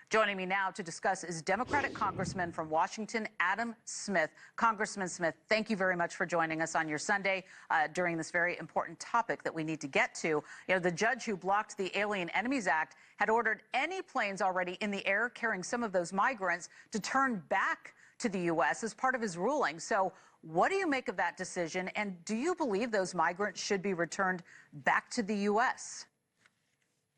Joining me now to discuss is Democratic Congressman from Washington, Adam Smith. Congressman Smith, thank you very much for joining us on your Sunday during this very important topic that we need to get to. You know, the judge who blocked the Alien Enemies Act had ordered any planes already in the air carrying some of those migrants to turn back to the U.S. as part of his ruling. So what do you make of that decision? And do you believe those migrants should be returned back to the U.S.?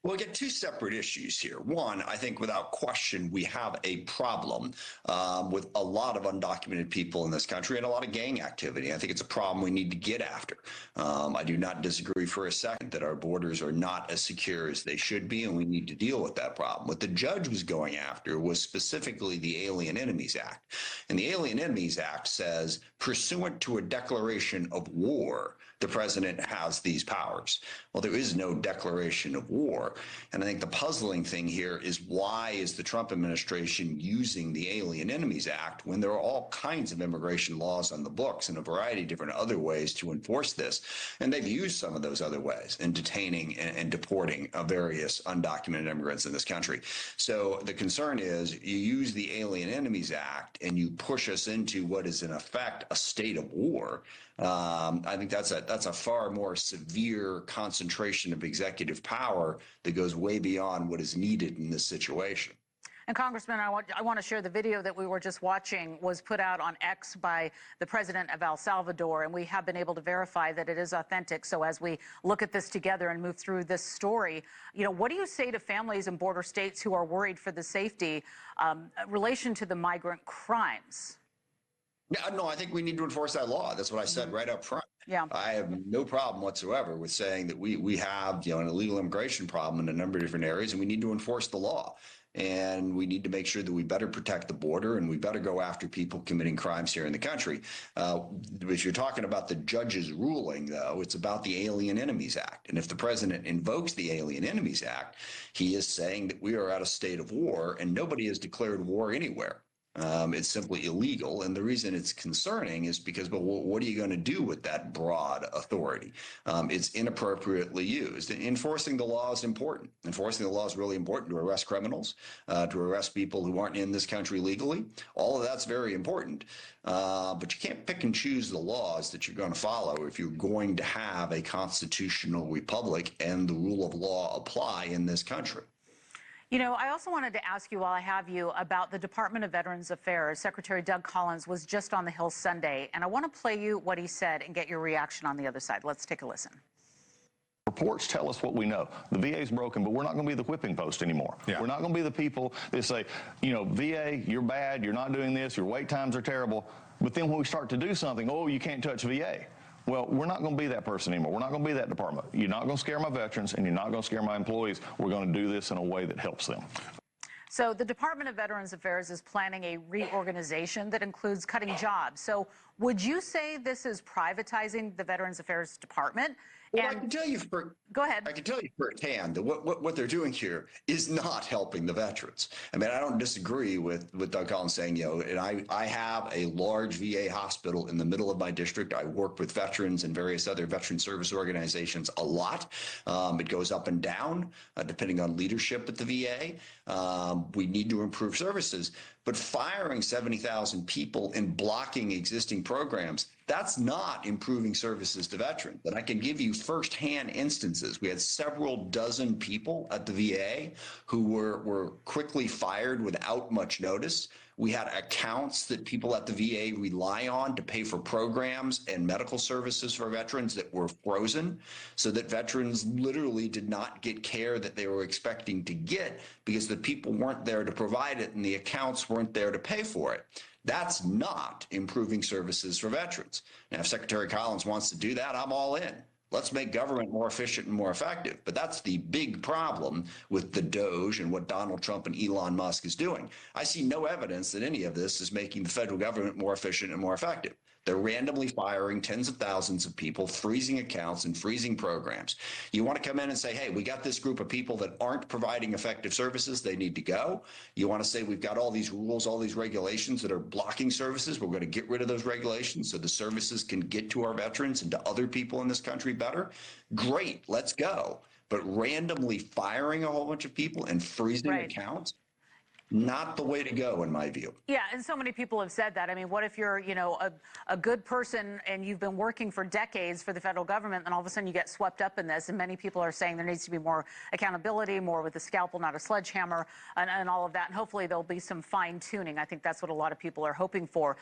Well, we get two separate issues here. One, I think without question, we have a problem with a lot of undocumented people in this country and a lot of gang activity. I think it's a problem we need to get after. I do not disagree for a second that our borders are not as secure as they should be, and we need to deal with that problem. What the judge was going after was specifically the Alien Enemies Act. And the Alien Enemies Act says, pursuant to a declaration of war, the president has these powers. Well, there is no declaration of war. And I think the puzzling thing here is, why is the Trump administration using the Alien Enemies Act when there are all kinds of immigration laws on the books and a variety of different other ways to enforce this? And they've used some of those other ways in detaining and deporting various undocumented immigrants in this country. So the concern is, you use the Alien Enemies Act and you push us into what is in effect a state of war. I think that's a far more severe concentration of executive power that goes way beyond what is needed in this situation. And Congressman, I want to share the video that we were just watching. Was put out on X by the president of El Salvador, and we have been able to verify that it is authentic. So as we look at this together and move through this story, you know, what do you say to families in border states who are worried for the safety in relation to the migrant crimes? Yeah, no, I think we need to enforce that law. That's what I said right up front. Yeah. I have no problem whatsoever with saying that we have, you know, an illegal immigration problem in a number of different areas, and we need to enforce the law. And we need to make sure that we better protect the border, and we better go after people committing crimes here in the country. If you're talking about the judge's ruling, though, it's about the Alien Enemies Act. And if the president invokes the Alien Enemies Act, he is saying that we are at a state of war, and nobody has declared war anywhere. It's simply illegal. And the reason it's concerning is because, but what are you going to do with that broad authority? It's inappropriately used. Enforcing the law is important. Enforcing the law is really important to arrest criminals, to arrest people who aren't in this country legally. All of that's very important. But you can't pick and choose the laws that you're going to follow if you're going to have a constitutional republic and the rule of law apply in this country. You know, I also wanted to ask you, while I have you, about the Department of Veterans Affairs. Secretary Doug Collins was just on the Hill Sunday, and I want to play you what he said and get your reaction on the other side. Let's take a listen. Reports tell us what we know. The VA is broken, but we're not going to be the whipping post anymore. Yeah. We're not going to be the people that say, you know, VA, you're bad, you're not doing this, your wait times are terrible. But then when we start to do something, oh, you can't touch VA. Well, we're not going to be that person anymore. We're not going to be that department. You're not going to scare my veterans, and you're not going to scare my employees. We're going to do this in a way that helps them. So the Department of Veterans Affairs is planning a reorganization that includes cutting jobs. So would you say this is privatizing the Veterans Affairs Department? Well, I can tell you go ahead. I can tell you firsthand that what they're doing here is not helping the veterans. I mean, I don't disagree with Doug Collins saying, you know, and I have a large VA hospital in the middle of my district. I work with veterans and various other veteran service organizations a lot. It goes up and down depending on leadership at the VA. We need to improve services, but firing 70,000 people and blocking existing programs, that's not improving services to veterans. But I can give you firsthand instances. We had several dozen people at the VA who were quickly fired without much notice. We had accounts that people at the VA rely on to pay for programs and medical services for veterans that were frozen, so that veterans literally did not get care that they were expecting to get because the people weren't there to provide it and the accounts weren't there to pay for it. That's not improving services for veterans. Now, if Secretary Collins wants to do that, I'm all in. Let's make government more efficient and more effective. But that's the big problem with the DOGE and what Donald Trump and Elon Musk is doing. I see no evidence that any of this is making the federal government more efficient and more effective. They're randomly firing tens of thousands of people, freezing accounts and freezing programs. You want to come in and say, hey, we got this group of people that aren't providing effective services. They need to go. You want to say we've got all these rules, all these regulations that are blocking services. We're going to get rid of those regulations so the services can get to our veterans and to other people in this country better. Great, let's go. But randomly firing a whole bunch of people and freezing accounts, Not the way to go, in my view. Yeah, and so many people have said that. I mean, what if you're, a good person and you've been working for decades for the federal government, and all of a sudden you get swept up in this? And many people are saying there needs to be more accountability, more with a scalpel, not a sledgehammer, and all of that. And hopefully there'll be some fine tuning. I think that's what a lot of people are hoping for.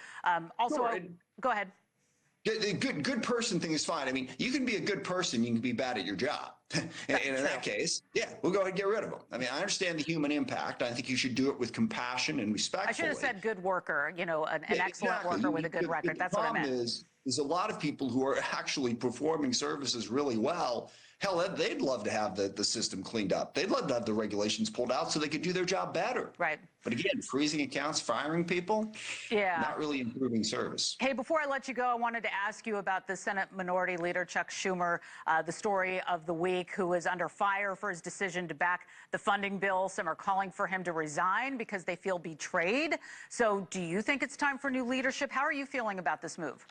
Sure. Go ahead. The good person thing is fine. I mean, you can be a good person, you can be bad at your job. and in that case, yeah, we'll go ahead and get rid of them. I mean, I understand the human impact. I think you should do it with compassion and respectfully. I should have said good worker, an excellent worker with a good record. That's what I meant. The problem is a lot of people who are actually performing services really well. Hell, they'd love to have the system cleaned up. They'd love to have the regulations pulled out so they could do their job better. Right. But again, freezing accounts, firing people, not really improving service. Hey, before I let you go, I wanted to ask you about the Senate Minority Leader Chuck Schumer, the story of the week, who is under fire for his decision to back the funding bill. Some are calling for him to resign because they feel betrayed. So do you think it's time for new leadership? How are you feeling about this move?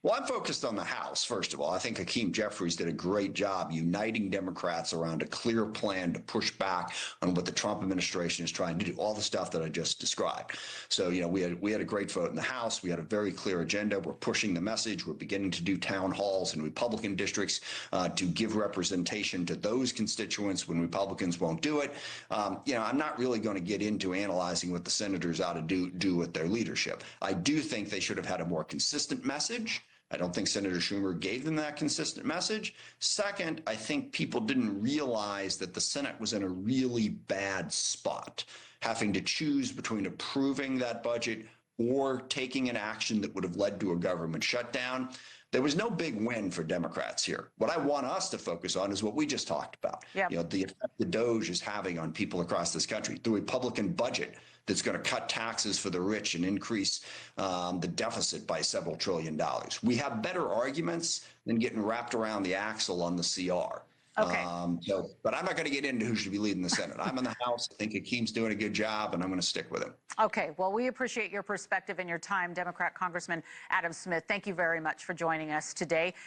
Well, I'm focused on the House, first of all. I think Hakeem Jeffries did a great job uniting Democrats around a clear plan to push back on what the Trump administration is trying to do, all the stuff that I just described. So, we had a great vote in the House. We had a very clear agenda. We're pushing the message. We're beginning to do town halls in Republican districts to give representation to those constituents when Republicans won't do it. I'm not really going to get into analyzing what the senators ought to do with their leadership. I do think they should have had a more consistent message. I don't think Senator Schumer gave them that consistent message. Second, I think people didn't realize that the Senate was in a really bad spot, having to choose between approving that budget or taking an action that would have led to a government shutdown. There was no big win for Democrats here. What I want us to focus on is what we just talked about. Yep. The effect the DOGE is having on people across this country. The Republican budget that's going to cut taxes for the rich and increase the deficit by several $1 trillion. We have better arguments than getting wrapped around the axle on the CR. Okay. But I'm not going to get into who should be leading the Senate. I'm in the House. I think Hakeem's doing a good job, and I'm going to stick with him. Okay. Well, we appreciate your perspective and your time, Democrat Congressman Adam Smith. Thank you very much for joining us today.